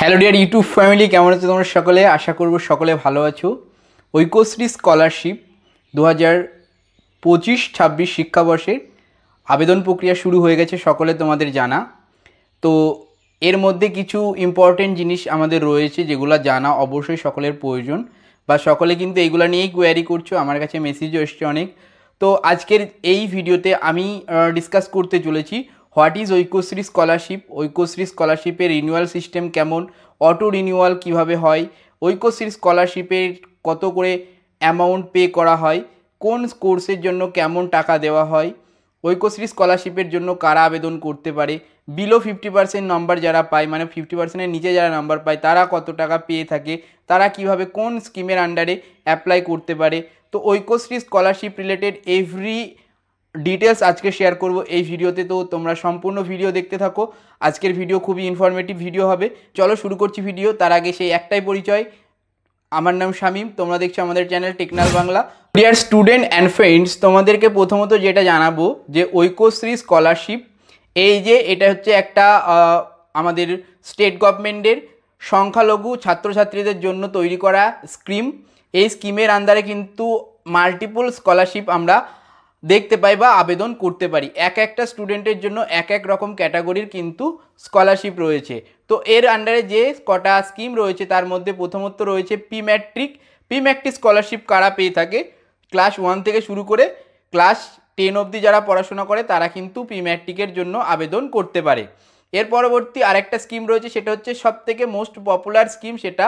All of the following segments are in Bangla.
হ্যালো ডিয়ার ইউটিউব ফ্যামিলি, কেমন আছো তোমরা সকলে? আশা করব সকলে ভালো আছো। ঐক্যশ্রী স্কলারশিপ 2025-26 শিক্ষাবর্ষের আবেদন প্রক্রিয়া শুরু হয়ে গেছে, সকলে তোমাদের জানা। তো এর মধ্যে কিছু ইম্পর্টেন্ট জিনিস আমাদের রয়েছে যেগুলো জানা অবশ্যই সকলের প্রয়োজন, বা সকলে কিন্তু এইগুলো নিয়েই কোয়ারি করছো, আমার কাছে মেসেজও এসছে অনেক। তো আজকের এই ভিডিওতে আমি ডিসকাস করতে চলেছি what is Aikyashree scholarship, Aikyashree স্কলারশিপের রিনিউয়াল সিস্টেম কেমন, অটো রিনিউয়াল কিভাবে হয়, ঐক্যশ্রী স্কলারশিপের কত করে অ্যামাউন্ট পে করা হয়, কোন কোর্সের জন্য কেমন টাকা দেওয়া হয়, ঐক্যশ্রী স্কলারশিপের জন্য কারা আবেদন করতে পারে, বিলো 50% নাম্বার যারা পায়, মানে 50%-এর নিচে যারা নাম্বার পায় তারা কত টাকা পেয়ে থাকে, তারা কিভাবে কোন স্কিমের আন্ডারে অ্যাপ্লাই করতে পারে। তো Aikyashree scholarship related every details আজকে শেয়ার করব এই ভিডিওতে। তো তোমরা সম্পূর্ণ ভিডিও দেখতে থাকো, আজকের ভিডিও খুবই ইনফরমেটিভ ভিডিও হবে। চলো শুরু করছি ভিডিও। তার আগে সেই একটাই পরিচয়, আমার নাম শামীম, তোমরা দেখছো আমাদের চ্যানেল টেকনাল Bangla. Dear student and friends, তোমাদেরকে প্রথমত যেটা জানাবো যে ঐক্যশ্রী স্কলারশিপ, এই যে এটা হচ্ছে একটা আমাদের স্টেট গভর্নমেন্টের সংখ্যালঘু ছাত্রছাত্রীদের জন্য তৈরি করা স্কিম। এই স্কিমের আন্ডারে কিন্তু মাল্টিপল স্কলারশিপ আমরা দেখতে পাই বা আবেদন করতে পারি। এক একটা স্টুডেন্টের জন্য এক এক রকম ক্যাটাগরির কিন্তু স্কলারশিপ রয়েছে। তো এর আন্ডারে যে কটা স্কিম রয়েছে তার মধ্যে প্রথমত রয়েছে প্রি ম্যাট্রিক স্কলারশিপ। কারা পেয়ে থাকে? ক্লাস 1 থেকে শুরু করে ক্লাস 10 অবধি যারা পড়াশোনা করে তারা কিন্তু প্রি ম্যাট্রিকের জন্য আবেদন করতে পারে। এর পরবর্তী আরেকটা স্কিম রয়েছে, সেটা হচ্ছে সবথেকে মোস্ট পপুলার স্কিম, সেটা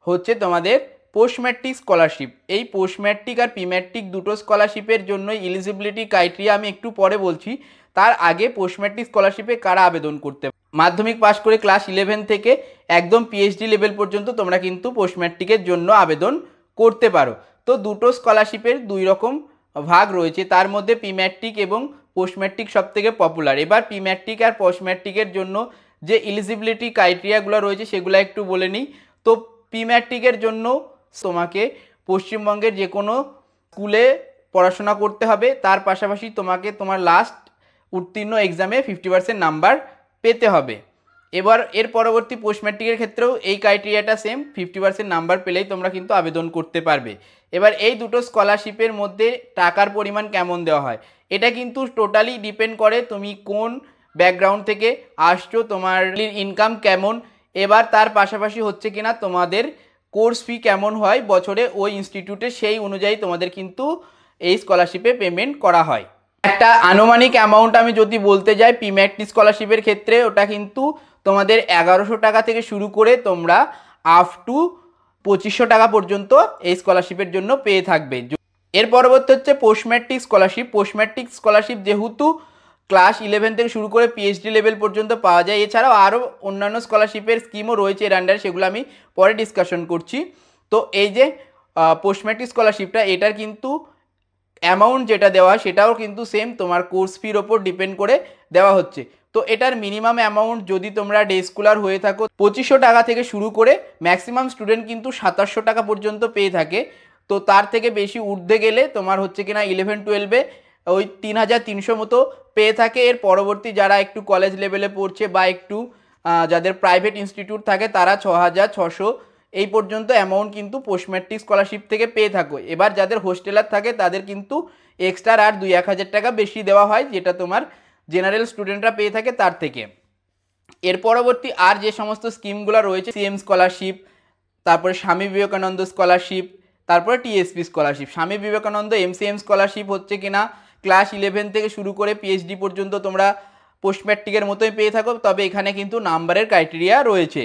হচ্ছে তোমাদের পোস্ট ম্যাট্রিক স্কলারশিপ। এই পোস্ট ম্যাট্রিক আর প্রি ম্যাট্রিক দুটো স্কলারশিপের জন্যই এলিজিবিলিটি ক্রাইটেরিয়া আমি একটু পরে বলছি। তার আগে পোস্ট ম্যাট্রিক স্কলারশিপে কারা আবেদন করতে পারে? মাধ্যমিক পাস করে ক্লাস 11 থেকে একদম পিএইচডি লেভেল পর্যন্ত তোমরা কিন্তু পোস্ট ম্যাট্রিকের জন্য আবেদন করতে পারো। তো দুটো স্কলারশিপের দুই রকম ভাগ রয়েছে, তার মধ্যে প্রি ম্যাট্রিক এবং পোস্ট ম্যাট্রিক সবথেকে পপুলার। এবার প্রি ম্যাট্রিক আর পোস্ট ম্যাট্রিকের জন্য যে এলিজিবিলিটি ক্রাইটেরিয়াগুলো রয়েছে সেগুলো একটু বলে নিই। তো প্রি ম্যাট্রিকের জন্য তোমাকে পশ্চিমবঙ্গের যে কোনো স্কুলে পড়াশোনা করতে হবে, তার পাশাপাশি তোমাকে তোমার লাস্ট উত্তীর্ণ এক্সামে 50% নাম্বার পেতে হবে। এবার এর পরবর্তী পোস্ট ম্যাট্রিকের ক্ষেত্রেও এই ক্রাইটেরিয়াটা সেম, 50% নাম্বার পেলেই তোমরা কিন্তু আবেদন করতে পারবে। এবার এই দুটো স্কলারশিপের মধ্যে টাকার পরিমাণ কেমন দেওয়া হয়, এটা কিন্তু টোটালি ডিপেন্ড করে তুমি কোন ব্যাকগ্রাউন্ড থেকে আসছো, তোমার ইনকাম কেমন, এবার তার পাশাপাশি হচ্ছে কিনা তোমাদের কোর্স ফি কেমন হয় বছরে ওই ইনস্টিটিউটে, সেই অনুযায়ী তোমাদের কিন্তু এই স্কলারশিপে পেমেন্ট করা হয়। একটা আনুমানিক অ্যামাউন্ট আমি যদি বলতে যাই, প্রি ম্যাট্রিক স্কলারশিপের ক্ষেত্রে ওটা কিন্তু তোমাদের 1100 টাকা থেকে শুরু করে তোমরা আপ টু 2500 টাকা পর্যন্ত এই স্কলারশিপের জন্য পেয়ে থাকবে। এর পরবর্তী হচ্ছে post matric scholarship. Post matric scholarship যেহেতু ক্লাস 11 থেকে শুরু করে পিএইচডি লেভেল পর্যন্ত পাওয়া যায়, এছাড়াও আরও অন্যান্য স্কলারশিপের স্কিমও রয়েছে এর আন্ডারে, সেগুলো আমি পরে ডিসকাশন করছি। তো এই যে পোস্ট ম্যাট্রিক স্কলারশিপটা, এটার কিন্তু অ্যামাউন্ট যেটা দেওয়া সেটাও কিন্তু সেম তোমার কোর্স ফির ওপর ডিপেন্ড করে দেওয়া হচ্ছে। তো এটার মিনিমাম অ্যামাউন্ট যদি তোমরা ডে স্কলার হয়ে থাকো 2500 টাকা থেকে শুরু করে ম্যাক্সিমাম স্টুডেন্ট কিন্তু 2700 টাকা পর্যন্ত পেয়ে থাকে। তো তার থেকে বেশি ঊর্ধ্বে গেলে তোমার হচ্ছে কিনা 11-12-এ ওই 3300 মতো পেয়ে থাকে। এর পরবর্তী যারা একটু কলেজ লেভেলে পড়ছে বা একটু যাদের প্রাইভেট ইনস্টিটিউট থাকে তারা 6600 এই পর্যন্ত অ্যামাউন্ট কিন্তু পোস্ট ম্যাট্রিক স্কলারশিপ থেকে পেয়ে থাকো। এবার যাদের হোস্টেলার থাকে তাদের কিন্তু এক্সট্রা আর 2-1000 টাকা বেশি দেওয়া হয়, যেটা তোমার জেনারেল স্টুডেন্টরা পেয়ে থাকে তার থেকে। এর পরবর্তী আর যে সমস্ত স্কিমগুলো রয়েছে, সিএম স্কলারশিপ, তারপরে স্বামী বিবেকানন্দ স্কলারশিপ, তারপরে TSP scholarship. Swami Vivekananda MCM scholarship হচ্ছে কিনা ক্লাস 11 থেকে শুরু করে পিএইচডি পর্যন্ত তোমরা পোস্ট ম্যাট্রিকের মতোই পেয়ে থাকো, তবে এখানে কিন্তু নাম্বারের ক্রাইটেরিয়া রয়েছে।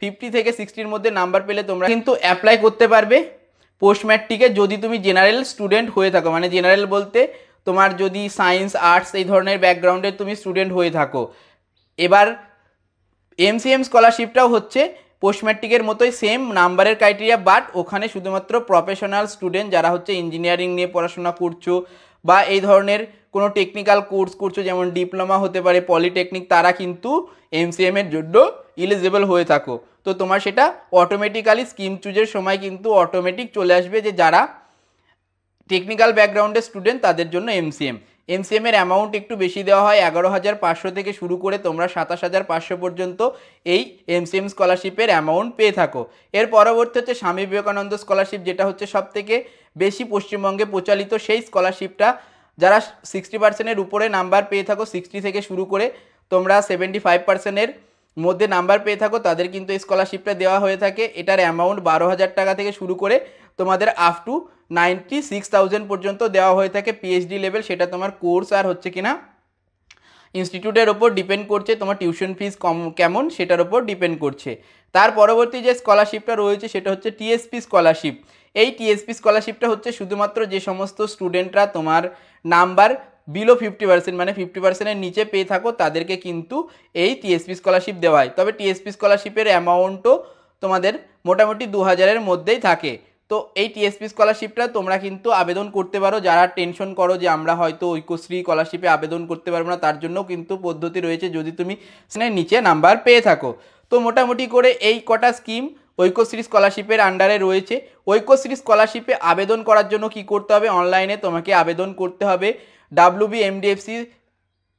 50 থেকে 60-র মধ্যে নাম্বার পেলে তোমরা কিন্তু অ্যাপ্লাই করতে পারবে পোস্ট ম্যাট্রিকে, যদি তুমি জেনারেল স্টুডেন্ট হয়ে থাকো। মানে জেনারেল বলতে তোমার যদি সায়েন্স আর্টস এই ধরনের ব্যাকগ্রাউন্ডের তুমি স্টুডেন্ট হয়ে থাকো। এবার এমসিএম স্কলারশিপটাও হচ্ছে পোস্ট ম্যাট্রিকের মতোই সেম নাম্বারের ক্রাইটেরিয়া, বাট ওখানে শুধুমাত্র প্রফেশনাল স্টুডেন্ট যারা হচ্ছে ইঞ্জিনিয়ারিং নিয়ে পড়াশোনা করছো বা এই ধরনের কোনো টেকনিক্যাল কোর্স করছো, যেমন ডিপ্লোমা হতে পারে, পলিটেকনিক, তারা কিন্তু এমসিএম এর জন্য এলিজিবল হয়ে থাকো। তো তোমার সেটা অটোমেটিক্যালি স্কিম চুজের সময় কিন্তু অটোমেটিক চলে আসবে যে যারা টেকনিক্যাল ব্যাকগ্রাউন্ডের স্টুডেন্ট তাদের জন্য এমসিএম। MCM এর অ্যামাউন্ট একটু বেশি দেওয়া হয়, 11,500 থেকে শুরু করে তোমরা 27,500 পর্যন্ত এই MCM স্কলারশিপের অ্যামাউন্ট পেয়ে থাকো। এর পরবর্তী হচ্ছে স্বামী বিবেকানন্দ স্কলারশিপ, যেটা হচ্ছে সবথেকে বেশি পশ্চিমবঙ্গে প্রচলিত সেই স্কলারশিপটা। যারা 60%-এর উপরে নাম্বার পেয়ে থাকো, 60 থেকে শুরু করে তোমরা 75%-এর মধ্যে নাম্বার পেয়ে থাকো, তাদের কিন্তু এই স্কলারশিপটা দেওয়া হয়ে থাকে। এটার অ্যামাউন্ট 12,000 টাকা থেকে শুরু করে তোমাদের আপ টু 96,000 পর্যন্ত দেওয়া হয়ে থাকে পিএইচডি লেভেল। সেটা তোমার কোর্স আর হচ্ছে কিনা ইনস্টিটিউটের ওপর ডিপেন্ড করছে, তোমার টিউশন ফিস কেমন সেটার ওপর ডিপেন্ড করছে। তার পরবর্তী যে স্কলারশিপটা রয়েছে সেটা হচ্ছে টিএসপি স্কলারশিপ। এই টিএসপি স্কলারশিপটা হচ্ছে শুধুমাত্র যে সমস্ত স্টুডেন্টরা তোমার নাম্বার বিলো 50% মানে 50%-এর নিচে পেয়ে থাকো তাদেরকে কিন্তু এই টিএসপি স্কলারশিপ দেওয়া হয়। তবে টিএসপি স্কলারশিপের অ্যামাউন্টও তোমাদের মোটামুটি 2,000-এর মধ্যেই থাকে। তো এই টিএসপি স্কলারশিপটা তোমরা কিন্তু আবেদন করতে পারো। যারা টেনশন করো যে আমরা হয়তো ঐক্যশ্রী স্কলারশিপে আবেদন করতে পারবো না, তার জন্যও কিন্তু পদ্ধতি রয়েছে যদি তুমি নিচে নাম্বার পেয়ে থাকো। তো মোটামুটি করে এই কটা স্কিম ঐক্যশ্রী স্কলারশিপের আন্ডারে রয়েছে। ঐক্যশ্রী স্কলারশিপে আবেদন করার জন্য কি করতে হবে? অনলাইনে তোমাকে আবেদন করতে হবে। WBMDFC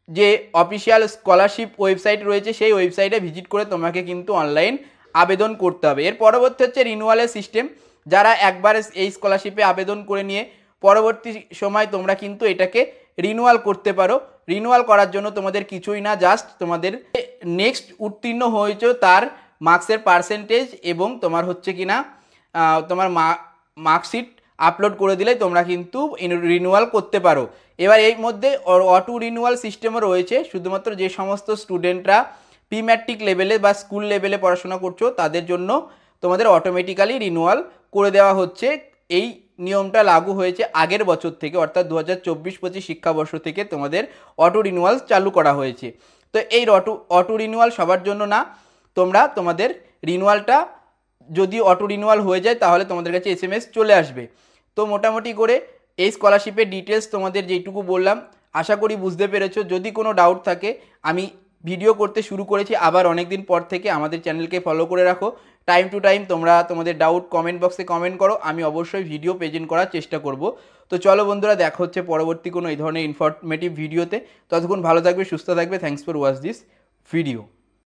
যে অফিসিয়াল স্কলারশিপ ওয়েবসাইট রয়েছে সেই ওয়েবসাইটে ভিজিট করে তোমাকে কিন্তু অনলাইন আবেদন করতে হবে। এর পরবর্তী হচ্ছে রিনিউয়ালের সিস্টেম। যারা একবার এই স্কলারশিপে আবেদন করে নিয়ে পরবর্তী সময় তোমরা কিন্তু এটাকে রিনিউয়াল করতে পারো। রিনিউয়াল করার জন্য তোমাদের কিছুই না, জাস্ট তোমাদের নেক্সট উত্তীর্ণ হয়েছে তার মার্কসের পার্সেন্টেজ এবং তোমার হচ্ছে কিনা তোমার মার্কশিট আপলোড করে দিলে তোমরা কিন্তু রিনিউয়াল করতে পারো। এবার এই মধ্যে অটো রিনিউয়াল সিস্টেমও রয়েছে। শুধুমাত্র যে সমস্ত স্টুডেন্টরা প্রিম্যাট্রিক লেভেলে বা স্কুল লেভেলে পড়াশোনা করছো তাদের জন্য তোমাদের অটোমেটিক্যালি রিনিউয়াল করে দেওয়া হচ্ছে। এই নিয়মটা লাগু হয়েছে আগের বছর থেকে, অর্থাৎ 2024-25 শিক্ষাবর্ষ থেকে তোমাদের অটো রিনিউয়াল চালু করা হয়েছে। তো এই অটো রিনিউয়াল সবার জন্য না, তোমরা তোমাদের রিনিউয়ালটা যদি অটো রিনিউয়াল হয়ে যায় তাহলে তোমাদের কাছে SMS চলে আসবে। তো মোটামুটি করে এই স্কলারশিপের ডিটেলস তোমাদের যেটুকু বললাম আশা করি বুঝতে পেরেছো। যদি কোনো ডাউট থাকে, আমি ভিডিও করতে শুরু করেছি আবার অনেক দিন পর থেকে, আমাদের চ্যানেলকে ফলো করে রাখো। টাইম টু টাইম তোমরা তোমাদের ডাউট কমেন্ট বক্সে কমেন্ট করো, আমি অবশ্যই ভিডিও প্রেজেন্ট করার চেষ্টা করব। তো চলো বন্ধুরা, দেখা হচ্ছে পরবর্তী কোনো এই ধরনের ইনফরমেটিভ ভিডিওতে। ততক্ষণ ভালো থাকবে, সুস্থ থাকবে। Thanks for watch this video.